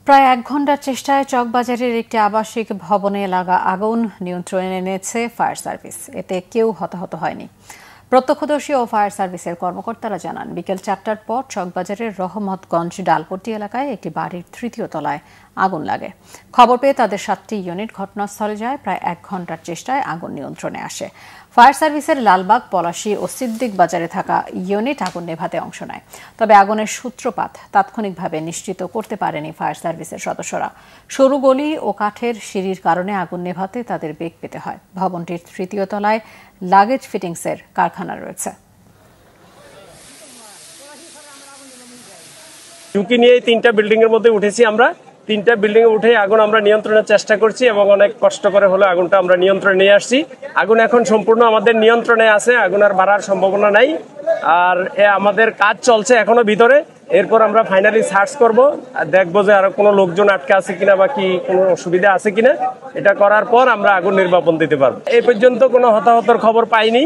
প্রায় ১ ঘণ্টার চেষ্টায় চকবাজারের একটি আবাসিক ভবনে লাগা আগুন নিয়ন্ত্রণে এনেছে ফায়ার সার্ভিস। এতে কেউ হতাহত হয়নি। প্রত্যক্ষদর্শী ও ফায়ার সার্ভিসের কর্মকর্তারা জানান, বিকেল ৪টার পর চকবাজারের রহমতগঞ্জ ডালপট্টি এলাকায় একটি বাড়ির ৩য় তলায় আগুন লাগে। খবর পেয়ে তাদের ৭টি ইউনিট ঘটনাস্থলে যায়। প্রায় ১ ঘণ্টার চেষ্টায় আগুন নিয়ন্ত্রণে আসে। ফায়ার সার্ভিসের লালবাগ, পলাশী ও সিদ্দিক বাজারে থাকা ইউনিট আগুন নেভাতে অংশ নেয়। তবে আগুনের সূত্রপাত তাৎক্ষণিকভাবে নিশ্চিত করতে পারেনি ফায়ার সার্ভিসের সদস্যরা। সরু গলি ও কাঠের সিঁড়ির কারণে আগুন নেভাতে তাদের বেগ পেতে হয়। ভবনটির ৩য় তলায় লাগেজ ফিটিংসের কারখানা রয়েছে। ঝুঁকি নিয়ে 3টা বিল্ডিং এর মধ্যে উঠেছি আমরা। 3টা বিল্ডিং এ উঠে আগুন আমরা নিয়ন্ত্রণের চেষ্টা করছি এবং অনেক কষ্ট করে হলো আগুনটা আমরা নিয়ন্ত্রণে নিয়ে আসছি। আগুন এখন সম্পূর্ণ আমাদের নিয়ন্ত্রণে আছে, আগুন আর বাড়ার সম্ভাবনা নাই। আর আমাদের কাজ চলছে এখনো ভিতরে। এরপর আমরা ফাইনালি সার্চ করব আর দেখবো যে আর কোনো লোকজন আটকে আছে কিনা বা কি কোনো অসুবিধা আছে কিনা। এটা করার পর আমরা আগুন নির্বাপন দিতে পারবো। এই পর্যন্ত কোনো হতাহতের খবর পাইনি।